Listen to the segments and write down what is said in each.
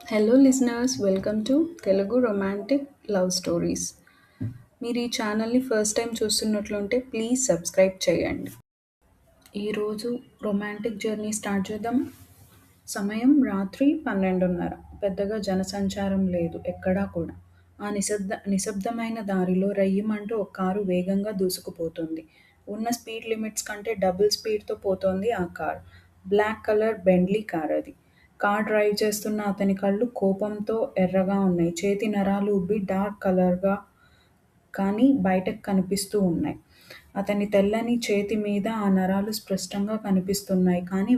Hello listeners, welcome to Telugu romantic love stories. మీరు ఈ ఛానల్ని ఫస్ట్ టైం చూస్తున్నట్లుంటే ప్లీజ్ సబ్స్క్రైబ్ చేయండి. ఈరోజు రొమాంటిక్ జర్నీ స్టార్ట్ చేద్దాం. సమయం రాత్రి 12:30. పెద్దగా జనసంచారం లేదు ఎక్కడా కూడా. ఆ నిశ్శబ్దమైన దారిలో రయ్యిమంటూ ఒక కారు వేగంగా దూసుకుపోతుంది. ఉన్న స్పీడ్ లిమిట్స్ కంటే డబుల్ స్పీడ్తో పోతోంది ఆ car. Black colour Bentley car అది. కార్ డ్రైవ్ చేస్తున్న అతని కళ్ళు కోపంతో ఎర్రగా ఉన్నాయి. చేతి నరాలు ఉబ్బి డార్క్ కలర్గా కానీ బయటకు కనిపిస్తూ ఉన్నాయి. అతని తెల్లని చేతి మీద ఆ నరాలు స్పష్టంగా కనిపిస్తున్నాయి. కానీ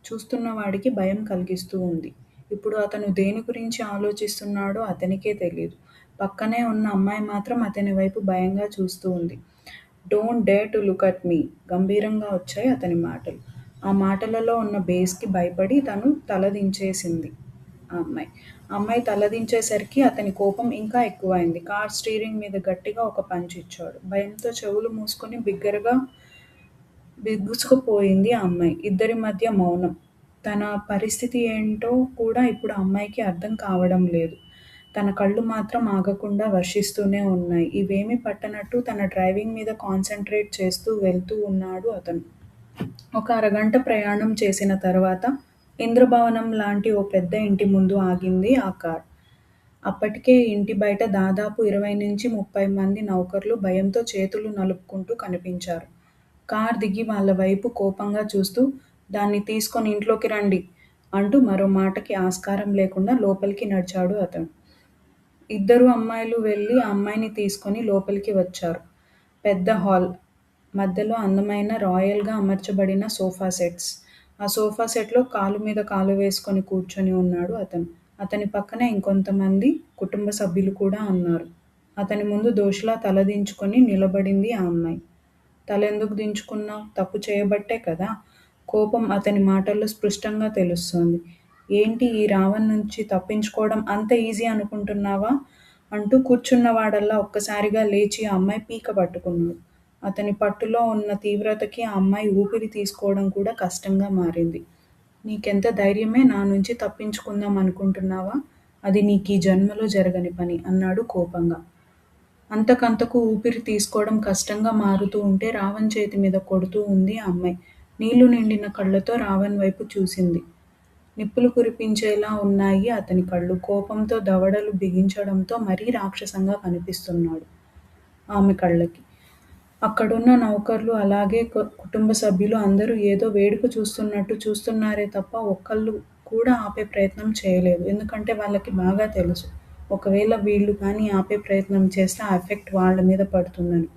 చూస్తున్నవాడికి భయం కలిగిస్తూ ఉంది. ఇప్పుడు అతను దేని గురించి ఆలోచిస్తున్నాడో అతనికే తెలీదు. పక్కనే ఉన్న అమ్మాయి మాత్రం అతని వైపు భయంగా చూస్తూ ఉంది. Don't dare to look at me, గంభీరంగా వచ్చాయి అతని మాటలు. ఆ మాటలలో ఉన్న బేస్కి భయపడి తను తలదించేసింది ఆ అమ్మాయి తలదించేసరికి అతని కోపం ఇంకా ఎక్కువైంది. కార్ స్టీరింగ్ మీద గట్టిగా ఒక పంచ్ ఇచ్చాడు. భయంతో చెవులు మూసుకొని బిగుసుకుపోయింది ఆ అమ్మాయి. ఇద్దరి మధ్య మౌనం. తన పరిస్థితి ఏంటో కూడా ఇప్పుడు ఆ అమ్మాయికి అర్థం కావడం లేదు. తన కళ్ళు మాత్రం ఆగకుండా వర్షిస్తూనే ఉన్నాయి. ఇవేమీ పట్టనట్టు తన డ్రైవింగ్ మీద కాన్సంట్రేట్ చేస్తూ వెళ్తూ ఉన్నాడు అతను. ఒక అరగంట ప్రయాణం చేసిన తర్వాత ఇంద్రభవనం లాంటి ఓ పెద్ద ఇంటి ముందు ఆగింది ఆ కార్. అప్పటికే ఇంటి బయట దాదాపు 20-30 మంది నౌకర్లు భయంతో చేతులు నలుపుకుంటూ కనిపించారు. కార్ దిగి వాళ్ళ వైపు కోపంగా చూస్తూ, దాన్ని తీసుకొని ఇంట్లోకి రండి అంటూ మరో మాటకి ఆస్కారం లేకుండా లోపలికి నడిచాడు అతను. ఇద్దరు అమ్మాయిలు వెళ్ళి ఆ అమ్మాయిని తీసుకొని లోపలికి వచ్చారు. పెద్ద హాల్. మధ్యలో అందమైన రాయల్గా అమర్చబడిన సోఫా సెట్స్. ఆ సోఫా సెట్లో కాలు మీద కాలు వేసుకొని కూర్చొని ఉన్నాడు అతను. అతని పక్కన ఇంకొంతమంది కుటుంబ సభ్యులు కూడా ఉన్నారు. అతని ముందు దోషిలా తలదించుకొని నిలబడింది ఆ అమ్మాయి. తలెందుకు దించుకున్నావ్? తప్పు చేయబట్టే కదా? కోపం అతని మాటల్లో స్పష్టంగా తెలుస్తోంది. ఏంటి ఈ రావణ్ నుంచి తప్పించుకోవడం అంత ఈజీ అనుకుంటున్నావా? అంటూ కూర్చున్నవాడల్లా ఒక్కసారిగా లేచి ఆ అమ్మాయి పీక పట్టుకున్నాడు. అతని పట్టులో ఉన్న తీవ్రతకి ఆ అమ్మాయి ఊపిరి తీసుకోవడం కూడా కష్టంగా మారింది. నీకెంత ధైర్యమే నా నుంచి తప్పించుకుందాం అనుకుంటున్నావా? అది నీకీ జన్మలో జరగని పని అన్నాడు కోపంగా. అంతకంతకు ఊపిరి తీసుకోవడం కష్టంగా మారుతూ ఉంటే రావణ్ చేతి మీద కొడుతూ ఉంది ఆ అమ్మాయి. నీళ్లు నిండిన కళ్ళతో రావణ్ వైపు చూసింది. నిప్పులు కురిపించేలా ఉన్నాయి అతని కళ్ళు. కోపంతో దవడలు బిగించడంతో మరీ రాక్షసంగా కనిపిస్తున్నాడు ఆమె కళ్ళకి. అక్కడున్న నౌకర్లు అలాగే కుటుంబ సభ్యులు అందరూ ఏదో వేడుక చూస్తున్నట్టు చూస్తున్నారే తప్ప ఒక్కళ్ళు కూడా ఆపే ప్రయత్నం చేయలేదు. ఎందుకంటే వాళ్ళకి బాగా తెలుసు, ఒకవేళ వీళ్ళు కానీ ఆపే ప్రయత్నం చేస్తే ఆ ఎఫెక్ట్ వాళ్ళ మీద పడుతుందని.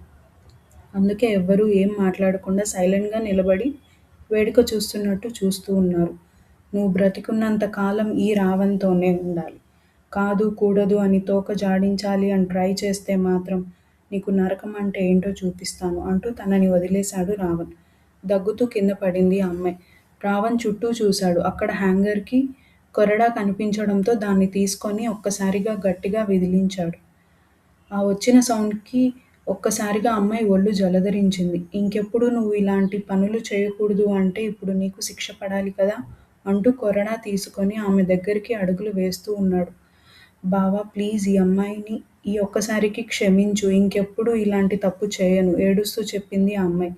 అందుకే ఎవ్వరూ ఏం మాట్లాడకుండా సైలెంట్గా నిలబడి వేడుక చూస్తున్నట్టు చూస్తూ ఉన్నారు. నువ్వు బ్రతికున్నంత కాలం ఈ రావణ్తోనే ఉండాలి. కాదు కూడదు అని తోక జాడించాలి అని ట్రై చేస్తే మాత్రం నీకు నరకం అంటే ఏంటో చూపిస్తాను అంటూ తనని వదిలేశాడు రావణ్. దగ్గుతూ కింద పడింది ఆ అమ్మాయి. రావణ్ చుట్టూ చూశాడు. అక్కడ హ్యాంగర్కి కొరడా కనిపించడంతో దాన్ని తీసుకొని ఒక్కసారిగా గట్టిగా విదిలించాడు. ఆ వచ్చిన సౌండ్కి ఒక్కసారిగా అమ్మాయి ఒళ్ళు జలధరించింది. ఇంకెప్పుడు నువ్వు ఇలాంటి పనులు చేయకూడదు అంటే ఇప్పుడు నీకు శిక్ష పడాలి కదా అంటూ కొరడా తీసుకొని ఆమె దగ్గరికి అడుగులు వేస్తూ ఉన్నాడు. బావా ప్లీజ్ ఈ అమ్మాయిని ఈ ఒక్కసారికి క్షమించు, ఇంకెప్పుడు ఇలాంటి తప్పు చేయను ఏడుస్తూ చెప్పింది ఆ అమ్మాయి.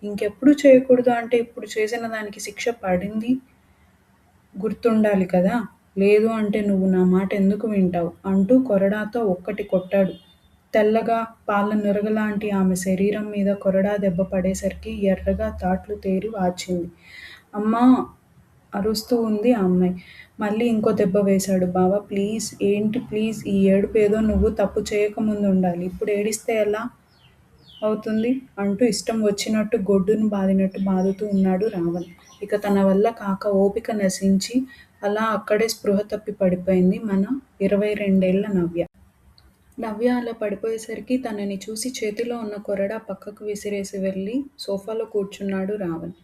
ఇంకెప్పుడు చేయకూడదు అంటే ఇప్పుడు చేసిన దానికి శిక్ష పడింది గుర్తుండాలి కదా, లేదు అంటే నువ్వు నా మాట ఎందుకు వింటావు అంటూ కొరడాతో ఒక్కటి కొట్టాడు. తెల్లగా పాల నురగలాంటి ఆమె శరీరం మీద కొరడా దెబ్బ పడేసరికి ఎర్రగా తాట్లు తేరి వాచింది. అమ్మా అరుస్తూ ఉంది ఆ అమ్మాయి. మళ్ళీ ఇంకో దెబ్బ వేశాడు. బావా ప్లీజ్. ఏంటి ప్లీజ్? ఈ ఏడుపు ఏదో నువ్వు తప్పు చేయకముందు ఉండాలి, ఇప్పుడు ఏడిస్తే ఎలా అవుతుంది అంటూ ఇష్టం వచ్చినట్టు గొడ్డును బాదినట్టు బాదుతూ ఉన్నాడు రావణ్. ఇక తన వల్ల కాక ఓపిక నశించి అలా అక్కడే స్పృహ తప్పి పడిపోయింది మన 22 ఏళ్ల నవ్య. నవ్య అలా పడిపోయేసరికి తనని చూసి చేతిలో ఉన్న కొరడా పక్కకు విసిరేసి వెళ్ళి సోఫాలో కూర్చున్నాడు రావణ్.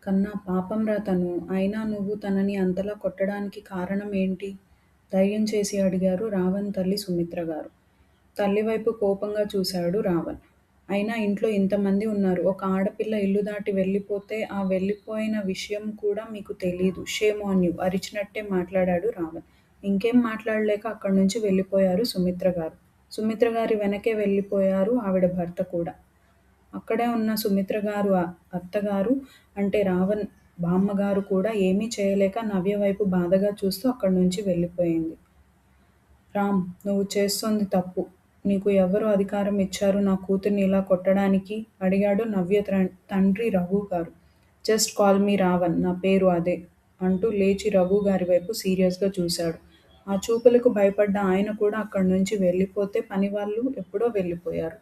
కన్నా పాపంరా తను. అయినా నువ్వు తనని అంతలా కొట్టడానికి కారణం ఏంటి? ధైర్యం చేసి అడిగారు రావణ్ తల్లి సుమిత్రగారు. తల్లివైపు కోపంగా చూశాడు రావణ్. అయినా ఇంట్లో ఇంతమంది ఉన్నారు. ఒక ఆడపిల్ల ఇల్లు దాటి వెళ్ళిపోతే ఆ వెళ్ళిపోయిన విషయం కూడా మీకు తెలీదు. షేమ్ ఆన్ యూ అరిచినట్టే మాట్లాడాడు రావణ్. ఇంకేం మాట్లాడలేక అక్కడి నుంచి వెళ్ళిపోయారు సుమిత్ర గారు. సుమిత్ర గారి వెనకే వెళ్ళిపోయారు ఆవిడ భర్త కూడా. అక్కడే ఉన్న సుమిత్ర గారు అత్తగారు అంటే రావణ్ బామ్మగారు కూడా ఏమీ చేయలేక నవ్య వైపు బాధగా చూస్తూ అక్కడి నుంచి వెళ్ళిపోయింది. రామ్! నువ్వు చేస్తోంది తప్పు. నీకు ఎవరు అధికారం ఇచ్చారు నా కూతుర్ని ఇలా కొట్టడానికి? అడిగాడు నవ్య తండ్రి రఘు గారు. Just call me Ravan. నా పేరు అదే అంటూ లేచి రఘు గారి వైపు సీరియస్‌గా చూశాడు. ఆ చూపులకు భయపడ్డ ఆయన కూడా అక్కడి నుంచి వెళ్ళిపోతే పనివాళ్ళు ఎప్పుడో వెళ్ళిపోయారు.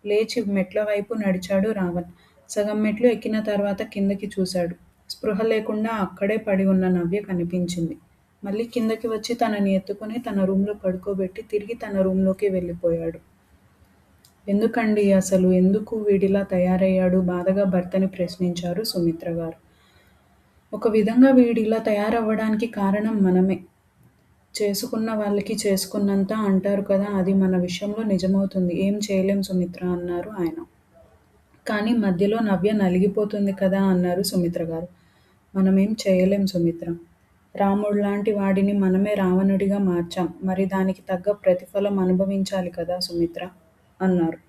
లేచి మెట్ల వైపు నడిచాడు రావణ్. సగం మెట్లు ఎక్కిన తర్వాత కిందకి చూశాడు. స్పృహ లేకుండా అక్కడే పడి ఉన్న నవ్య కనిపించింది. మళ్ళీ కిందకి వచ్చి తనని ఎత్తుకుని తన రూమ్‌లో పడుకోబెట్టి తిరిగి తన రూమ్‌లోకి వెళ్ళిపోయాడు. ఎందుకండీ అసలు? ఎందుకు వీడిలా తయారయ్యాడు? బాధగా భర్తని ప్రశ్నించారు సుమిత్ర గారు. ఒక విధంగా వీడిలా తయారవ్వడానికి కారణం మనమే. చేసుకున్న వాళ్ళకి చేసుకున్నంత అంటారు కదా! అది మన విషయంలో నిజమవుతుంది. ఏం చేయలేం సుమిత్ర అన్నారు ఆయన. కానీ మధ్యలో నవ్య నలిగిపోతుంది కదా అన్నారు సుమిత్ర గారు. మనమేం చేయలేం సుమిత్ర. రాముడిలాంటి వాడిని మనమే రావణుడిగా మార్చాం. మరి దానికి తగ్గ ప్రతిఫలం అనుభవించాలి కదా సుమిత్ర అన్నారు.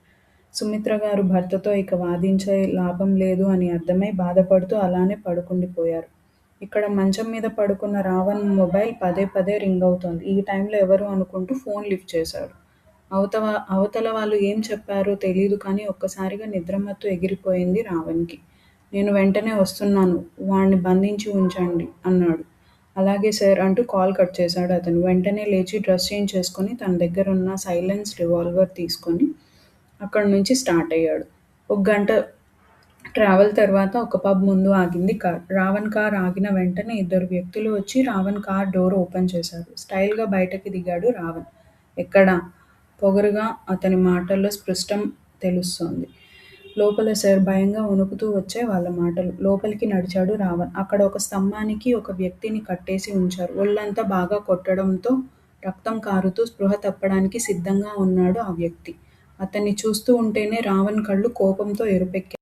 సుమిత్ర గారు భర్తతో ఇక వాదించే లాభం లేదు అని అర్థమై బాధపడుతూ అలానే పడుకుండిపోయారు. ఇక్కడ మంచం మీద పడుకున్న రావణ్ మొబైల్ పదే పదే రింగ్ అవుతోంది. ఈ టైంలో ఎవరు అనుకుంటూ ఫోన్ లిఫ్ట్ చేశాడు. అవతల వాళ్ళు ఏం చెప్పారో తెలీదు కానీ ఒక్కసారిగా నిద్రమత్తు ఎగిరిపోయింది రావణ్‌కి. నేను వెంటనే వస్తున్నాను. వాణ్ణి బంధించి ఉంచండి అన్నాడు. అలాగే సార్ అంటూ కాల్ కట్ చేశాడు అతను. వెంటనే లేచి డ్రెస్ చేంజ్ చేసుకొని తన దగ్గరున్న సైలెన్స్ రివాల్వర్ తీసుకొని అక్కడి నుంచి స్టార్ట్ అయ్యాడు. ఒక గంట ట్రావెల్ తర్వాత ఒక పబ్ ముందు ఆగింది కార్. రావణ్ కార్ ఆగిన వెంటనే ఇద్దరు వ్యక్తులు వచ్చి రావణ్ కార్ డోర్ ఓపెన్ చేశారు. స్టైల్‌గా బయటకి దిగాడు రావణ్. ఎక్కడా? పొగరుగా అతని మాటల్లో స్పష్టం తెలుస్తోంది. లోపల సార్ భయంగా వణుకుతూ వచ్చాయి వాళ్ళ మాటలు. లోపలికి నడిచాడు రావణ్. అక్కడ ఒక స్తంభానికి ఒక వ్యక్తిని కట్టేసి ఉంచారు. ఒళ్ళంతా బాగా కొట్టడంతో రక్తం కారుతూ స్పృహ తప్పడానికి సిద్ధంగా ఉన్నాడు ఆ వ్యక్తి. అతన్ని చూస్తూ ఉంటేనే రావణ్ కళ్ళు కోపంతో ఎరుపెక్కాయి.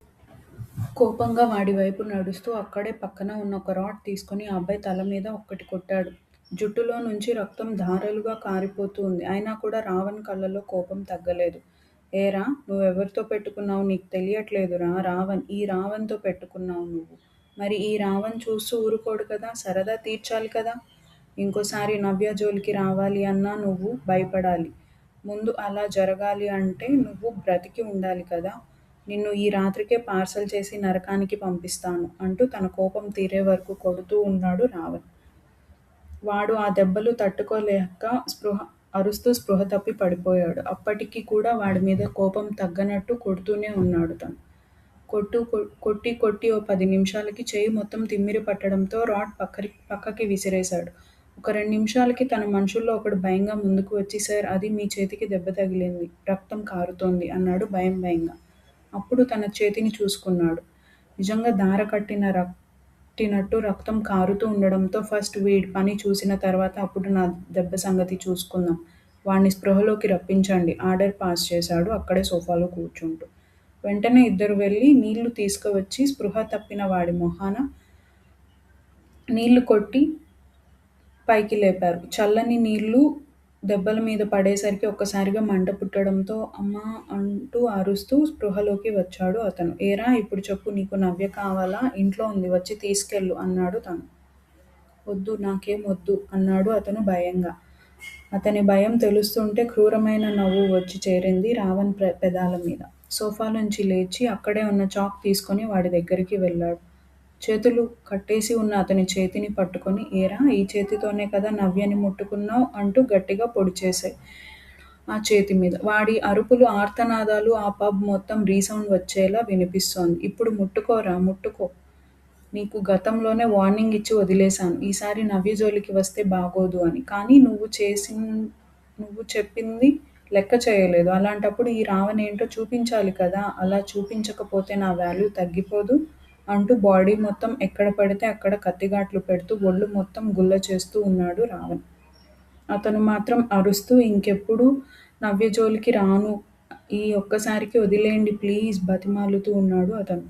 కోపంగా వాడి వైపు నడుస్తూ అక్కడే పక్కన ఉన్న ఒక రాడ్ తీసుకొని ఆ అబ్బాయి తల మీద ఒక్కటి కొట్టాడు. జుట్టులో నుంచి రక్తం ధారలుగా కారిపోతూ ఉంది. అయినా కూడా రావణ్ కళ్ళలో కోపం తగ్గలేదు. ఏరా! నువ్వెవరితో పెట్టుకున్నావు నీకు తెలియట్లేదురా రావణ్! ఈ రావణ్‌తో పెట్టుకున్నావు నువ్వు. మరి ఈ రావణ్ చూస్తూ ఊరుకోడు కదా! సరదా తీర్చాలి కదా! ఇంకోసారి నవ్య జోలికి రావాలి అన్నా నువ్వు భయపడాలి. ముందు అలా జరగాలి అంటే నువ్వు బ్రతికి ఉండాలి కదా! నిన్ను ఈ రాత్రికే పార్సల్ చేసి నరకానికి పంపిస్తాను అంటూ తన కోపం తీరే వరకు కొడుతూ ఉన్నాడు రావణ్. వాడు ఆ దెబ్బలు తట్టుకోలేక అరుస్తూ స్పృహ తప్పి పడిపోయాడు. అప్పటికి కూడా వాడి మీద కోపం తగ్గనట్టు కొడుతూనే ఉన్నాడు తను. కొట్టి కొట్టి ఓ 10 నిమిషాలకి చెయ్యి మొత్తం తిమ్మిరి పట్టడంతో రాడ్ పక్కకి విసిరేశాడు. ఒక 2 నిమిషాలకి తన మనుషుల్లో ఒకడు భయంగా ముందుకు వచ్చి సార్ అది మీ చేతికి దెబ్బ తగిలింది. రక్తం కారుతోంది అన్నాడు భయంగా. అప్పుడు తన చేతిని చూసుకున్నాడు. నిజంగా దార కట్టినట్టు రక్తం కారుతూ ఉండడంతో ఫస్ట్ వీడి పని చూసిన తర్వాత అప్పుడు నా దెబ్బ సంగతి చూసుకుందాం. వాణ్ణి స్పృహలోకి రప్పించండి ఆర్డర్ పాస్ చేశాడు అక్కడే సోఫాలో కూర్చుంటూ. వెంటనే ఇద్దరు వెళ్ళి నీళ్లు తీసుకువచ్చి స్పృహ తప్పిన వాడి మొహాన నీళ్లు కొట్టి పైకి లేపారు. చల్లని నీళ్లు దెబ్బల మీద పడేసరికి ఒక్కసారిగా మంట పుట్టడంతో అమ్మా అంటూ అరుస్తూ స్పృహలోకి వచ్చాడు అతను. ఏరా ఇప్పుడు చెప్పు నీకు నవ్య కావాలా? ఇంట్లో ఉంది వచ్చి తీసుకెళ్ళు అన్నాడు తను. వద్దు నాకేం వద్దు అన్నాడు అతను భయంగా. అతని భయం తెలుస్తుంటే క్రూరమైన నవ్వు వచ్చి చేరింది రావణ్ పెదాల మీద. సోఫా నుంచి లేచి అక్కడే ఉన్న చాక్ తీసుకొని వాడి దగ్గరికి వెళ్ళాడు. చేతులు కట్టేసి ఉన్న అతని చేతిని పట్టుకొని ఏరా ఈ చేతితోనే కదా నవ్యని ముట్టుకున్నావు అంటూ గట్టిగా పొడిచేశాయి ఆ చేతి మీద. వాడి అరుపులు ఆర్తనాదాలు ఆ పబ్ మొత్తం రీసౌండ్ వచ్చేలా వినిపిస్తోంది. ఇప్పుడు ముట్టుకోరా ముట్టుకో. నీకు గతంలోనే వార్నింగ్ ఇచ్చి వదిలేశాను. ఈసారి నవ్య జోలికి వస్తే బాగోదు అని. కానీ నువ్వు చెప్పింది లెక్క చేయలేదు. అలాంటప్పుడు ఈ రావణ్ ఏంటో చూపించాలి కదా! అలా చూపించకపోతే నా వాల్యూ తగ్గిపోదు అంటూ బాడీ మొత్తం ఎక్కడ పడితే అక్కడ కత్తిగాట్లు పెడుతూ ఒళ్ళు మొత్తం గుల్ల చేస్తూ ఉన్నాడు రావణ్. అతను మాత్రం అరుస్తూ ఇంకెప్పుడూ నవ్య జోలికి రాను. ఈ ఒక్కసారికి వదిలేయండి ప్లీజ్ బతిమాలుతూ ఉన్నాడు అతను.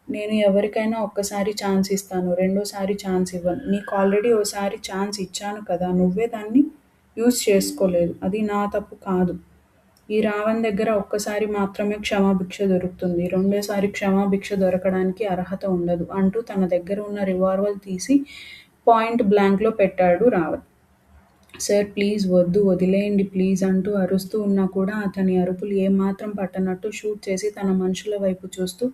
నేను ఎవరికైనా ఒక్కసారి ఛాన్స్ ఇస్తాను. రెండోసారి ఛాన్స్ ఇవ్వను. నీకు ఆల్రెడీ ఓసారి ఛాన్స్ ఇచ్చాను కదా! నువ్వే దాన్ని యూజ్ చేసుకోలేదు. అది నా తప్పు కాదు. ఈ రావణ్ దగ్గర ఒక్కసారి మాత్రమే క్షమాభిక్ష దొరుకుతుంది. రెండోసారి క్షమాభిక్ష దొరకడానికి అర్హత ఉండదు అంటూ తన దగ్గర ఉన్న రివాల్వర్ తీసి పాయింట్ బ్లాంక్‌లో పెట్టాడు రావణ్. సార్ ప్లీజ్ వద్దు వదిలేయండి ప్లీజ్ అంటూ అరుస్తూ ఉన్నా కూడా అతని అరుపులు ఏమాత్రం పట్టనట్టు షూట్ చేసి తన మనుషుల వైపు చూస్తూ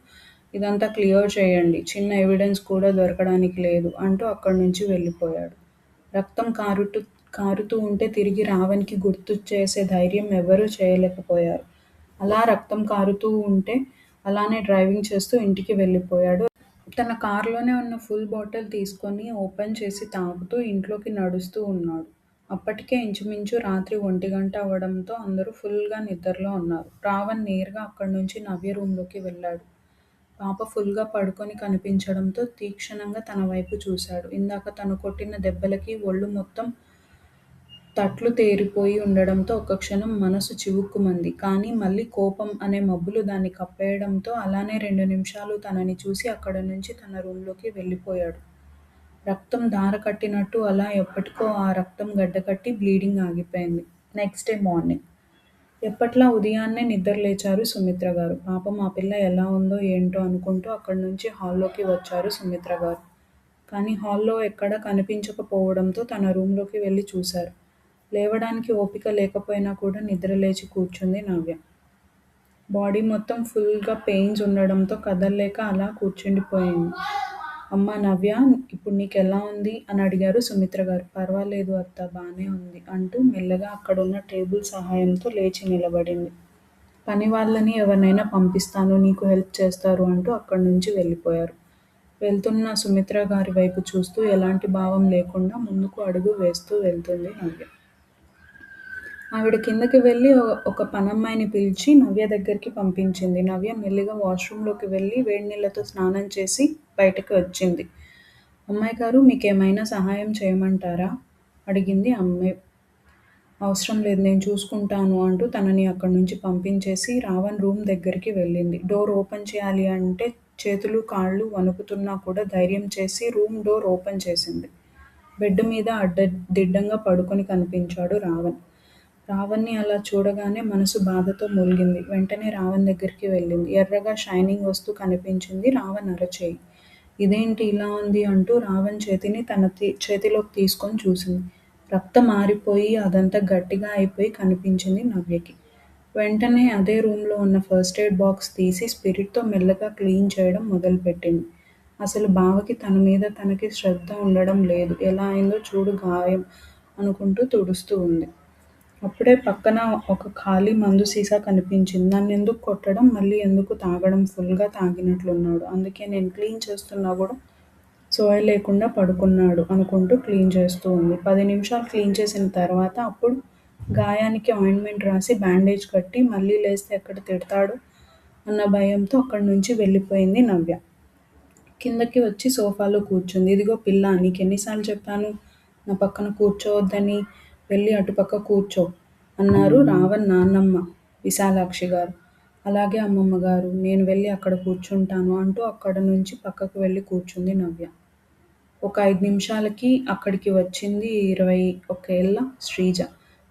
ఇదంతా క్లియర్ చేయండి. చిన్న ఎవిడెన్స్ కూడా దొరకడానికి లేదు అంటూ అక్కడి నుంచి వెళ్ళిపోయాడు. రక్తం కారుతూ ఉంటే తిరిగి రావణ్‌కి గుర్తు చేసే ధైర్యం ఎవరూ చేయలేకపోయారు. అలా రక్తం కారుతూ ఉంటే అలానే డ్రైవింగ్ చేస్తూ ఇంటికి వెళ్ళిపోయాడు. తన కార్‌లోనే ఉన్న ఫుల్ బాటిల్ తీసుకొని ఓపెన్ చేసి తాగుతూ ఇంట్లోకి నడుస్తూ ఉన్నాడు. అప్పటికే ఇంచుమించు రాత్రి 1 అవ్వడంతో అందరూ ఫుల్‌గా నిద్రలో ఉన్నారు. రావణ్ నేరుగా అక్కడి నుంచి నవ్య రూమ్‌లోకి వెళ్ళాడు. పాప ఫుల్‌గా పడుకొని కనిపించడంతో తీక్షణంగా తన వైపు చూశాడు. ఇందాక తను కొట్టిన దెబ్బలకి ఒళ్ళు మొత్తం తట్లు తేరిపోయి ఉండడంతో ఒక్క క్షణం మనసు చివుక్కుమంది. కానీ మళ్ళీ కోపం అనే మబ్బులు దాన్ని కప్పేయడంతో అలానే 2 నిమిషాలు తనని చూసి అక్కడి నుంచి తన రూమ్‌లోకి వెళ్ళిపోయాడు. రక్తం ధార కట్టినట్టు అలా ఎప్పటికో ఆ రక్తం గడ్డకట్టి బ్లీడింగ్ ఆగిపోయింది. Next day morning. ఎప్పట్లా ఉదయాన్నే నిద్రలేచారు సుమిత్ర గారు. పాపం ఆ పిల్ల ఎలా ఉందో ఏంటో అనుకుంటూ అక్కడి నుంచి హాల్లోకి వచ్చారు సుమిత్ర గారు. కానీ హాల్లో ఎక్కడా కనిపించకపోవడంతో తన రూమ్‌లోకి వెళ్లి చూశారు. లేవడానికి ఓపిక లేకపోయినా కూడా నిద్రలేచి కూర్చుంది నవ్య. బాడీ మొత్తం ఫుల్‌గా పెయిన్స్ ఉండడంతో కదల్లేక అలా కూర్చుండిపోయింది. అమ్మా నవ్య! ఇప్పుడు నీకెలా ఉంది? అని అడిగారు సుమిత్ర గారు. పర్వాలేదు అత్తా! బానే ఉంది అంటూ మెల్లగా అక్కడున్న టేబుల్ సహాయంతో లేచి నిలబడింది. పనివాళ్ళని ఎవరినైనా పంపిస్తాను నీకు హెల్ప్ చేస్తారు అంటూ అక్కడి నుంచి వెళ్ళిపోయారు. వెళ్తున్న సుమిత్ర గారి వైపు చూస్తూ ఎలాంటి భావం లేకుండా ముందుకు అడుగు వేస్తూ వెళ్తుంది నవ్య. ఆవిడ కిందకి వెళ్ళి ఒక పనమ్మాయిని పిలిచి నవ్య దగ్గరికి పంపించింది. నవ్య మెల్లిగా వాష్‌రూమ్‌లోకి వెళ్ళి వేడినీళ్ళతో స్నానం చేసి బయటకి వచ్చింది. అమ్మాయి గారు మీకేమైనా సహాయం చేయమంటారా? అడిగింది అమ్మాయి. అవసరం లేదు నేను చూసుకుంటాను అంటూ తనని అక్కడి నుంచి పంపించేసి రావణ్ రూమ్ దగ్గరికి వెళ్ళింది. డోర్ ఓపెన్ చేయాలి అంటే చేతులు, కాళ్ళు వణుకుతున్నా కూడా ధైర్యం చేసి రూమ్ డోర్ ఓపెన్ చేసింది. బెడ్ మీద అడ్డదిడ్డంగా పడుకొని కనిపించాడు రావణ్. రావణ్‌ని అలా చూడగానే మనసు బాధతో మూలిగింది. వెంటనే రావణ్ దగ్గరికి వెళ్ళింది. ఎర్రగా షైనింగ్ వస్తూ కనిపించింది రావణ్ అరచేయి. ఇదేంటి ఇలా ఉంది అంటూ రావణ్ చేతిని తన చేతిలోకి తీసుకొని చూసింది. రక్తం ఆరిపోయి అదంతా గట్టిగా అయిపోయి కనిపించింది నవ్యకి. వెంటనే అదే రూమ్‌లో ఉన్న ఫస్ట్ ఎయిడ్ బాక్స్ తీసి స్పిరిట్‌తో మెల్లగా క్లీన్ చేయడం మొదలుపెట్టింది. అసలు బావకి తన మీద తనకి శ్రద్ధ ఉండడం లేదు. ఎలా అయిందో చూడు గాయం అనుకుంటూ తుడుస్తూ ఉంది. అప్పుడే పక్కన ఒక ఖాళీ మందు సీసా కనిపించింది. నన్నెందుకు కొట్టడం? మళ్ళీ ఎందుకు తాగడం? ఫుల్‌గా తాగినట్లున్నాడు. అందుకే నేను క్లీన్ చేస్తున్నా గూడా సోయ లేకుండా పడుకున్నాడు అనుకుంటూ క్లీన్ చేస్తూ ఉంది. 10 నిమిషాలు క్లీన్ చేసిన తర్వాత అప్పుడు గాయానికి ఆయింట్‌మెంట్ రాసి బ్యాండేజ్ కట్టి మళ్ళీ లేస్తే ఎక్కడ తిడతాడో అన్న భయంతో అక్కడి నుంచి వెళ్ళిపోయింది నవ్య. కిందకి వచ్చి సోఫాలో కూర్చుంది. ఇదిగో పిల్లా నీకెన్నిసార్లు చెప్పాను నా పక్కన కూర్చోవద్దని, వెళ్ళి అటుపక్క కూర్చో అన్నారు రావణ్ నాన్నమ్మ విశాలాక్షి గారు. అలాగే అమ్మమ్మ గారు నేను వెళ్ళి అక్కడ కూర్చుంటాను అంటూ అక్కడ నుంచి పక్కకు వెళ్ళి కూర్చుంది నవ్య. ఒక 5 నిమిషాలకి అక్కడికి వచ్చింది 21 ఏళ్ల శ్రీజ.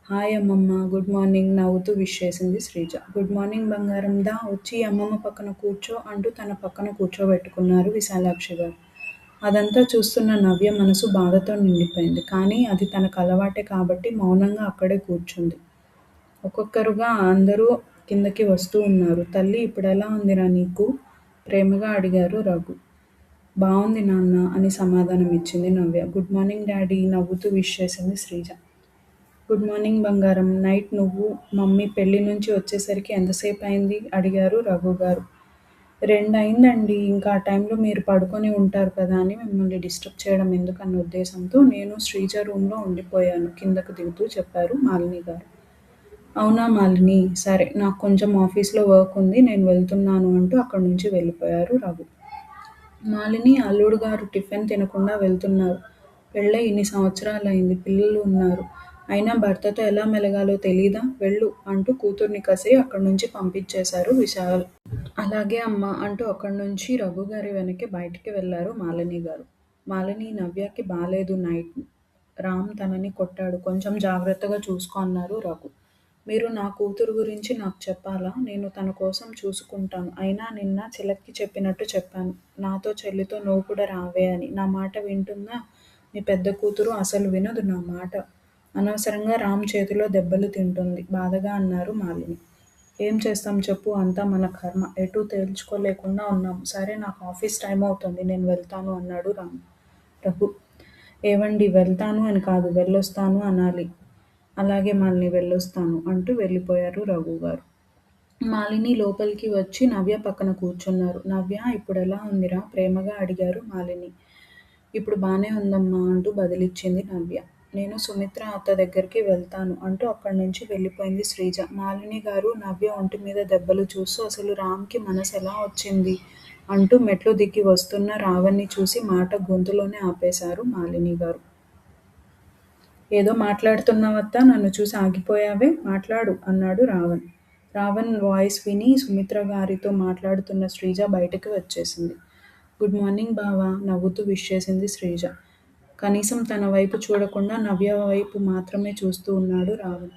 హాయ్ అమ్మమ్మ! గుడ్ మార్నింగ్ నవ్వుతూ విష్ చేసింది శ్రీజ. గుడ్ మార్నింగ్ బంగారం దా వచ్చి అమ్మమ్మ పక్కన కూర్చో అంటూ తన పక్కన కూర్చోబెట్టుకున్నారు విశాలాక్షి గారు. అదంతా చూస్తున్న నవ్య మనసు బాధతో నిండిపోయింది. కానీ అది తనకు అలవాటే కాబట్టి మౌనంగా అక్కడే కూర్చుంది. ఒక్కొక్కరుగా అందరూ కిందకి వస్తూ ఉన్నారు. తల్లి ఇప్పుడెలా ఉందిరా నీకు? ప్రేమగా అడిగారు రఘు. బావుంది నాన్న అని సమాధానం ఇచ్చింది నవ్య. గుడ్ మార్నింగ్ డాడీ నవ్వుతూ విష్ చేసింది శ్రీజ. గుడ్ మార్నింగ్ బంగారం నైట్ నువ్వు మమ్మీ పెళ్లి నుంచి వచ్చేసరికి ఎంతసేపు అయింది? అడిగారు రఘు గారు. 2 అయిందండి. ఇంకా ఆ టైంలో మీరు పడుకొని ఉంటారు కదా అని మిమ్మల్ని డిస్టర్బ్ చేయడం ఎందుకన్న ఉద్దేశంతో నేను శ్రీజ రూమ్‌లో ఉండిపోయాను కిందకు దిగుతూ చెప్పారు మాలిని గారు. అవునా మాలిని! సరే నాకు కొంచెం ఆఫీస్‌లో వర్క్ ఉంది నేను వెళ్తున్నాను అంటూ అక్కడి నుంచి వెళ్ళిపోయారు రఘు. మాలిని అల్లుడు గారు టిఫిన్ తినకుండా వెళ్తున్నారు. పెళ్ళై ఇన్ని సంవత్సరాలయింది. పిల్లలు ఉన్నారు. అయినా భర్తతో ఎలా మెలగాలో తెలీదా? వెళ్ళు అంటూ కూతుర్ని కసిరి అక్కడి నుంచి పంపించేశారు విశాల్. అలాగే అమ్మా అంటూ అక్కడి నుంచి రఘు గారి వెనక్కి బయటికి వెళ్లారు మాలిని గారు. మాలిని నవ్యకి బాలేదు నైట్. రామ్ తనని కొట్టాడు. కొంచెం జాగ్రత్తగా చూసుకో అన్నారు రఘు. మీరు నా కూతురు గురించి నాకు చెప్పాలా? నేను తన కోసం చూసుకుంటాను. అయినా నిన్న చిలక్కి చెప్పినట్టు చెప్పాను. నాతో చెల్లితో నువ్వు కూడా రావే అని. నా మాట వింటుందా? మీ పెద్ద కూతురు అసలు వినదు నా మాట. అనవసరంగా రామ్ చేతిలో దెబ్బలు తింటుంది బాధగా అన్నారు మాలిని. ఏం చేస్తాం చెప్పు అంతా మన కర్మ. ఎటూ తేల్చుకోలేకుండా ఉన్నాం. సరే నాకు ఆఫీస్ టైం అవుతుంది. నేను వెళ్తాను అన్నాడు రఘు. ఏవండి వెళ్తాను అని కాదు వెళ్ళొస్తాను అనాలి. అలాగే మాలిని వెళ్ళొస్తాను అంటూ వెళ్ళిపోయారు రఘు గారు. మాలిని లోపలికి వచ్చి నవ్య పక్కన కూర్చున్నారు. నవ్య ఇప్పుడెలా ఉందిరా? ప్రేమగా అడిగారు మాలిని. ఇప్పుడు బానే ఉందమ్మా అంటూ బదిలిచ్చింది నవ్య. నేను సుమిత్ర అత్త దగ్గరికి వెళ్తాను అంటూ అక్కడి నుంచి వెళ్ళిపోయింది శ్రీజ. మాలిని గారు నవ్య ఒంటి మీద దెబ్బలు చూస్తూ అసలు రామ్‌కి మనసెలా వచ్చింది? అంటూ మెట్లు దిగి వస్తున్న రావణ్‌ని చూసి మాట గొంతులోనే ఆపేశారు మాలిని గారు. ఏదో మాట్లాడుతున్నావత్తా నన్ను చూసి ఆగిపోయావే మాట్లాడు అన్నాడు రావణ్. రావణ్ వాయిస్ విని సుమిత్ర గారితో మాట్లాడుతున్న శ్రీజ బయటకు వచ్చేసింది. గుడ్ మార్నింగ్ బావా నవ్వుతూ విష్ చేసింది శ్రీజ. కనీసం తన వైపు చూడకుండా నవ్య వైపు మాత్రమే చూస్తూ ఉన్నాడు రావణ్.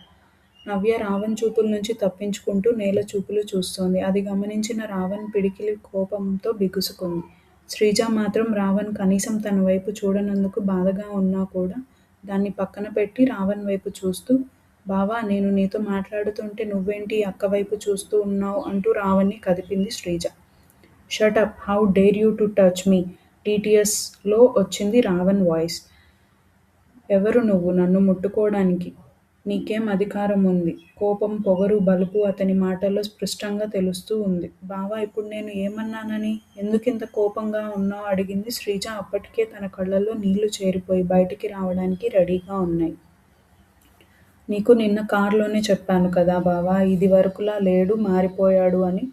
నవ్య రావణ్ చూపుల నుంచి తప్పించుకుంటూ నేల చూపులు చూస్తోంది. అది గమనించిన రావణ్ పిడికిలి కోపంతో బిగుసుకుంది. శ్రీజ మాత్రం రావణ్ కనీసం తన వైపు చూడనందుకు బాధగా ఉన్నా కూడా దాన్ని పక్కన పెట్టి రావణ్ వైపు చూస్తూ బావా నేను నీతో మాట్లాడుతుంటే నువ్వేంటి అక్క వైపు చూస్తూ ఉన్నావు అంటూ రావణ్ణి కదిపింది Sreeja. Shut up how dare you to touch me టీటీఎస్లో వచ్చింది రావణ్ వాయిస్. ఎవరు నువ్వు నన్ను ముట్టుకోడానికి? నీకేం అధికారం ఉంది? కోపం, పొగరు, బలుపు అతని మాటల్లో స్పష్టంగా తెలుస్తూ ఉంది. బావా ఇప్పుడు నేను ఏమన్నానని? ఎందుకింత కోపంగా ఉన్నావ్? అడిగింది శ్రీజ అప్పటికే తన కళ్ళల్లో నీళ్లు చేరిపోయి బయటికి రావడానికి రెడీగా ఉన్నాయి. నీకు నిన్న కార్లోనే చెప్పాను కదా బావా ఇదివరకులా లేడు మారిపోయాడు అని.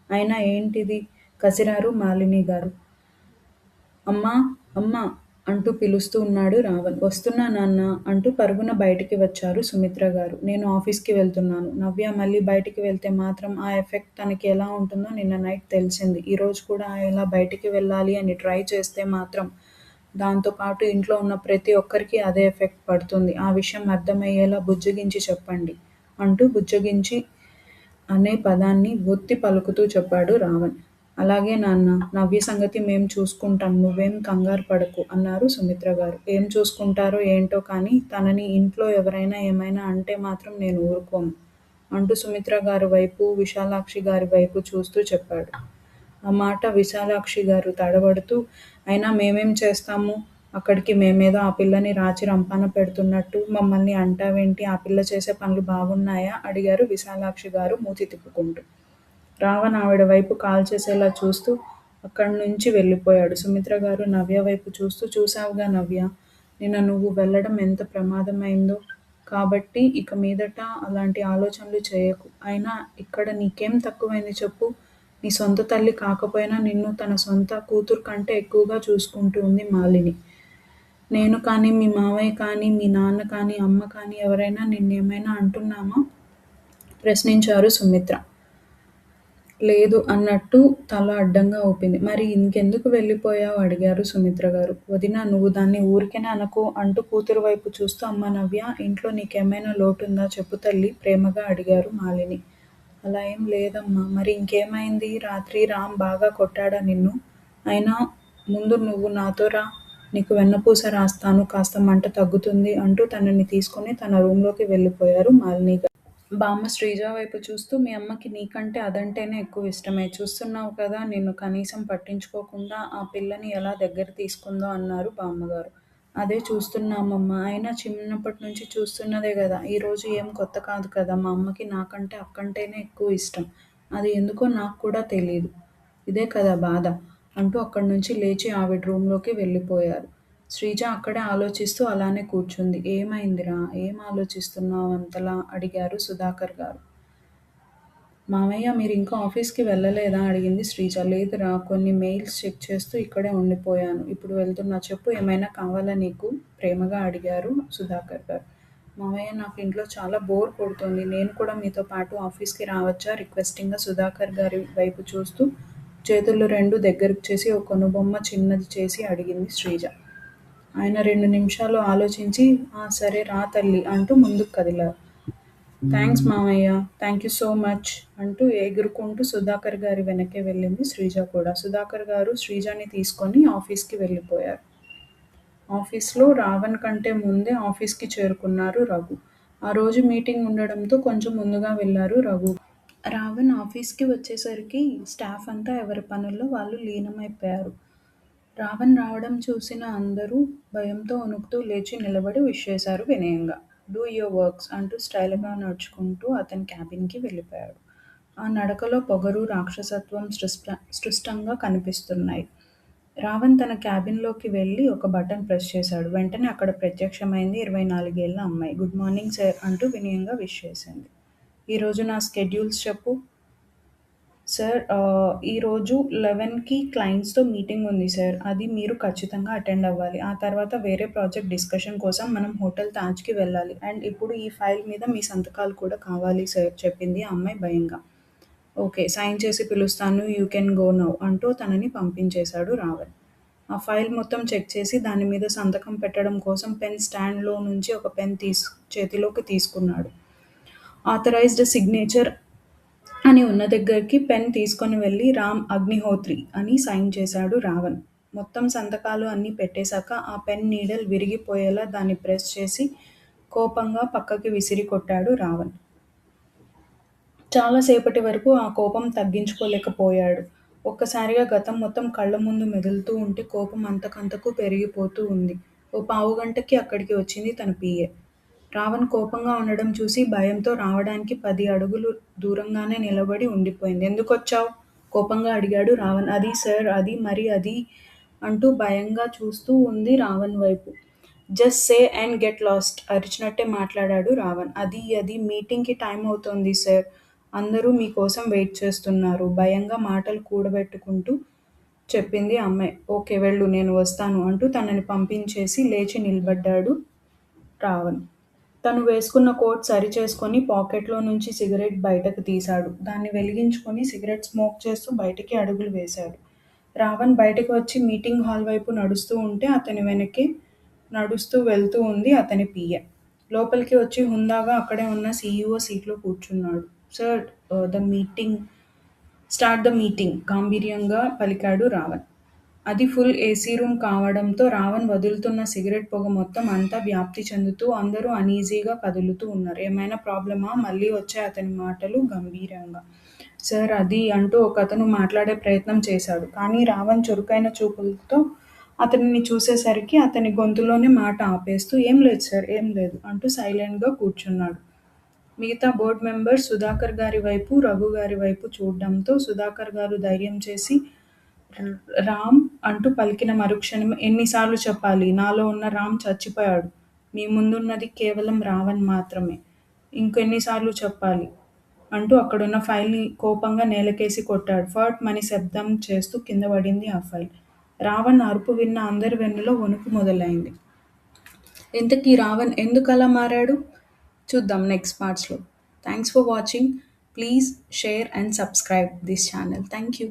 అయినా ఏంటిది? కసిరారు మాలిని గారు. అమ్మా! అమ్మా! అంటూ పిలుస్తూ ఉన్నాడు రావణ్. వస్తున్నా నాన్నా అంటూ పరుగున బయటికి వచ్చారు సుమిత్ర గారు. నేను ఆఫీస్‌కి వెళ్తున్నాను. నవ్య మళ్ళీ బయటికి వెళ్తే మాత్రం ఆ ఎఫెక్ట్ తనకి ఎలా ఉంటుందో నిన్న నైట్ తెలిసింది. ఈరోజు కూడా ఇలా బయటికి వెళ్ళాలి అని ట్రై చేస్తే మాత్రం దాంతో పాటు ఇంట్లో ఉన్న ప్రతి ఒక్కరికి అదే ఎఫెక్ట్ పడుతుంది. ఆ విషయం అర్థమయ్యేలా బుజ్జగించి చెప్పండి అంటూ బుజ్జగించి అనే పదాన్ని ఒత్తి పలుకుతూ చెప్పాడు రావణ్. అలాగే నాన్న నవ్య సంగతి మేం చూసుకుంటాం నువ్వేం కంగారు పడకు అన్నారు సుమిత్ర గారు. ఏం చూసుకుంటారో ఏంటో కానీ తనని ఇంట్లో ఎవరైనా ఏమైనా అంటే మాత్రం నేను ఊరుకోను అంటూ సుమిత్ర గారి వైపు విశాలాక్షి గారి వైపు చూస్తూ చెప్పాడు. ఆ మాట విశాలాక్షి గారు తడబడుతూ అయినా మేమేం చేస్తాము? అక్కడికి మేమేదో ఆ పిల్లని రాచి రంపాన పెడుతున్నట్టు మమ్మల్ని అంటావేంటి? ఆ పిల్ల చేసే పనులు బాగున్నాయా? అడిగారు విశాలాక్షి గారు మూతి తిప్పుకుంటూ. రావణ్ ఆవిడ వైపు కాల్చేసేలా చూస్తూ అక్కడి నుంచి వెళ్ళిపోయాడు. సుమిత్ర గారు నవ్య వైపు చూస్తూ చూశావుగా నవ్య, నిన్న నువ్వు వెళ్ళడం ఎంత ప్రమాదమైందో. కాబట్టి ఇక మీదట అలాంటి ఆలోచనలు చేయకు. అయినా ఇక్కడ నీకేం తక్కువైంది చెప్పు? నీ సొంత తల్లి కాకపోయినా నిన్ను తన సొంత కూతురు కంటే ఎక్కువగా చూసుకుంటూ ఉంది మాలిని. నేను కానీ, మీ మావయ్య కానీ, మీ నాన్న కానీ, అమ్మ కానీ ఎవరైనా నిన్నేమైనా అంటున్నామా? ప్రశ్నించారు సుమిత్ర. లేదు అన్నట్టు తల అడ్డంగా ఊపింది. మరి ఇంకెందుకు వెళ్ళిపోయావు? అడిగారు సుమిత్ర గారు. వదినా నువ్వు దాన్ని ఊరికేనే అనకు అంటూ కూతురు వైపు చూస్తూ అమ్మా నవ్య ఇంట్లో నీకేమైనా లోటుందా చెప్పు తల్లీ ప్రేమగా అడిగారు మాలిని. అలా ఏం లేదమ్మా. మరి ఇంకేమైంది? రాత్రి రామ్ బాగా కొట్టాడా నిన్ను? అయినా ముందు నువ్వు నాతో రా. నీకు వెన్నపూస రాస్తాను కాస్త మంట తగ్గుతుంది అంటూ తనని తీసుకుని తన రూంలోకి వెళ్ళిపోయారు మాలిని గారు. బామ్మ శ్రీజ వైపు చూస్తూ మీ అమ్మకి నీకంటే అదంటేనే ఎక్కువ ఇష్టమే. చూస్తున్నావు కదా నిన్ను కనీసం పట్టించుకోకుండా ఆ పిల్లని ఎలా దగ్గర తీసుకుందో అన్నారు బామ్మగారు. అదే చూస్తున్నామమ్మా. అయినా చిన్నప్పటి నుంచి చూస్తున్నదే గదా! ఈరోజు ఏం కొత్త కాదు కదా! మా అమ్మకి నాకంటే అక్కంటేనే ఎక్కువ ఇష్టం. అది ఎందుకో నాకు కూడా తెలీదు. ఇదే కదా బాధ అంటూ అక్కడి నుంచి లేచి ఆవిడ రూంలోకి వెళ్ళిపోయారు. శ్రీజ అక్కడే ఆలోచిస్తూ అలానే కూర్చుంది. ఏమైందిరా? ఏం ఆలోచిస్తున్నావు అంతలా? అడిగారు సుధాకర్ గారు. మామయ్య మీరింకా ఆఫీస్‌కి వెళ్ళలేదా? అడిగింది శ్రీజ. లేదురా కొన్ని మెయిల్స్ చెక్ చేస్తూ ఇక్కడే ఉండిపోయాను. ఇప్పుడు వెళ్తున్నా. చెప్పు ఏమైనా కావాలా నీకు? ప్రేమగా అడిగారు సుధాకర్ గారు. మావయ్య, నాకు ఇంట్లో చాలా బోర్ కొడుతోంది. నేను కూడా మీతో పాటు ఆఫీస్‌కి రావచ్చా? రిక్వెస్టింగ్‌గా సుధాకర్ గారి వైపు చూస్తూ చేతులు రెండు దగ్గరకు చేసి ఓ కనుబొమ్మ చిన్నది చేసి అడిగింది శ్రీజ. ఆయన 2 నిమిషాలు ఆలోచించి ఆ సరే రా తల్లీ అంటూ ముందుకు కదిలారు. థాంక్స్ మావయ్య. థాంక్యూ సో మచ్ అంటూ ఎగురుకుంటూ సుధాకర్ గారి వెనకే వెళ్ళింది శ్రీజ కూడా. సుధాకర్ గారు శ్రీజని తీసుకొని ఆఫీస్‌కి వెళ్ళిపోయారు. ఆఫీస్‌లో రావణ్ కంటే ముందే ఆఫీస్‌కి చేరుకున్నారు రఘు. ఆ రోజు మీటింగ్ ఉండడంతో కొంచెం ముందుగా వెళ్లారు రఘు. రావణ్ ఆఫీస్‌కి వచ్చేసరికి స్టాఫ్ అంతా ఎవరి పనుల్లో వాళ్ళు లీనమైపోయారు. రావణ్ రావడం చూసిన అందరూ భయంతో వణుకుతూ లేచి నిలబడి విష్ చేశారు వినయంగా. డూ యువర్ వర్క్స్ అంటూ స్టైల్‌గా నడుచుకుంటూ అతని క్యాబిన్‌కి వెళ్ళిపోయాడు. ఆ నడకలో పొగరు, రాక్షసత్వం స్పష్టంగా కనిపిస్తున్నాయి. రావణ్ తన క్యాబిన్‌లోకి వెళ్లి ఒక బటన్ ప్రెస్ చేశాడు. వెంటనే అక్కడ ప్రత్యక్షమైంది 24 ఏళ్ల అమ్మాయి. గుడ్ మార్నింగ్ సార్ అంటూ వినయంగా విష్ చేసింది. ఈరోజు నా స్కెడ్యూల్స్ చెప్పు. సార్ ఈరోజు 11కి క్లయింట్స్‌తో మీటింగ్ ఉంది సార్. అది మీరు ఖచ్చితంగా అటెండ్ అవ్వాలి. ఆ తర్వాత వేరే ప్రాజెక్ట్ డిస్కషన్ కోసం మనం హోటల్ తాజ్‌కి వెళ్ళాలి. అండ్ ఇప్పుడు ఈ ఫైల్ మీద మీ సంతకాలు కూడా కావాలి సార్ చెప్పింది ఆ అమ్మాయి భయంగా. ఓకే. సైన్ చేసి పిలుస్తాను. యూ కెన్ గో నౌ అంటూ తనని పంపించేశాడు రావణ్. ఆ ఫైల్ మొత్తం చెక్ చేసి దాని మీద సంతకం పెట్టడం కోసం పెన్ స్టాండ్‌లో నుంచి ఒక పెన్ చేతిలోకి తీసుకున్నాడు. ఆథరైజ్డ్ సిగ్నేచర్ అని ఉన్న దగ్గరికి పెన్ తీసుకొని వెళ్ళి రామ్ అగ్నిహోత్రి అని సైన్ చేశాడు రావణ్. మొత్తం సంతకాలు అన్నీ పెట్టేశాక ఆ పెన్ నీడిల్ విరిగిపోయేలా దాన్ని ప్రెస్ చేసి కోపంగా పక్కకి విసిరి కొట్టాడు రావణ్. చాలా సేపటి వరకు ఆ కోపం తగ్గించుకోలేకపోయాడు. ఒక్కసారిగా గతం మొత్తం కళ్ళ ముందు మెదులుతూ ఉంటే కోపం అంతకంతకూ పెరిగిపోతూ ఉంది. ఓ పావుగంటకి అక్కడికి వచ్చింది తన పీఏ. రావణ్ కోపంగా ఉండడం చూసి భయంతో రావడానికి 10 అడుగులు దూరంగానే నిలబడి ఉండిపోయింది. ఎందుకొచ్చావ్? కోపంగా అడిగాడు రావణ్. అది సార్ అది మరి అది అంటూ భయంగా చూస్తూ ఉంది రావణ్ వైపు. Just say and get lost అరిచినట్టే మాట్లాడాడు రావణ్. అది మీటింగ్‌కి టైం అవుతోంది సార్. అందరూ మీకోసం వెయిట్ చేస్తున్నారు భయంగా మాటలు కూడబెట్టుకుంటూ చెప్పింది ఆ అమ్మాయి. ఓకే వెళ్ళు నేను వస్తాను అంటూ తనని పంపించేసి లేచి నిలబడ్డాడు రావణ్. తను వేసుకున్న కోట్ సరిచేసుకొని పాకెట్‌లో నుంచి సిగరెట్ బయటకు తీశాడు. దాన్ని వెలిగించుకొని సిగరెట్ స్మోక్ చేస్తూ బయటికి అడుగులు వేశాడు. రావణ్ బయటకు వచ్చి మీటింగ్ హాల్ వైపు నడుస్తూ ఉంటే అతని వెనకే నడుస్తూ వెళ్తూ ఉంది అతని పీఏ. లోపలికి వచ్చి హుందాగా అక్కడే ఉన్న సీఈఓ సీట్లో కూర్చున్నాడు. సార్ స్టార్ట్ ద మీటింగ్ గాంభీర్యంగా పలికాడు రావణ్. అది ఫుల్ ఏసీ రూమ్ కావడంతో రావణ్ వదులుతున్న సిగరెట్ పొగ మొత్తం అంతా వ్యాప్తి చెందుతూ అందరూ అనీజీగా కదులుతూ ఉన్నారు. ఏమైనా ప్రాబ్లమా? మళ్ళీ వచ్చాయి అతని మాటలు గంభీరంగా. సార్ అది అంటూ ఒకతను మాట్లాడే ప్రయత్నం చేశాడు. కానీ రావణ్ చురుకైన చూపులతో అతనిని చూసేసరికి అతని గొంతులోనే మాట ఆపేస్తూ ఏం లేదు సార్ ఏం లేదు అంటూ సైలెంట్‌గా కూర్చున్నాడు. మిగతా బోర్డ్ మెంబర్స్ సుధాకర్ గారి వైపు, రఘు గారి వైపు చూడడంతో సుధాకర్ గారు ధైర్యం చేసి రామ్ అంటూ పలికిన మరుక్షణం ఎన్నిసార్లు చెప్పాలి? నాలో ఉన్న రామ్ చచ్చిపోయాడు. మీ ముందున్నది కేవలం రావణ్ మాత్రమే. ఇంకెన్నిసార్లు చెప్పాలి? అంటూ అక్కడున్న ఫైల్‌ని కోపంగా నేలకేసి కొట్టాడు. ఫట్ మని శబ్దం చేస్తూ కింద పడింది ఆ ఫైల్. రావణ్ అరుపు విన్న అందరి వెన్నులో వణుకు మొదలైంది. ఇంతకీ రావణ్ ఎందుకలా మారాడు? చూద్దాం నెక్స్ట్ పార్ట్స్‌లో. Thanks for watching. Please share and subscribe this channel. Thank you.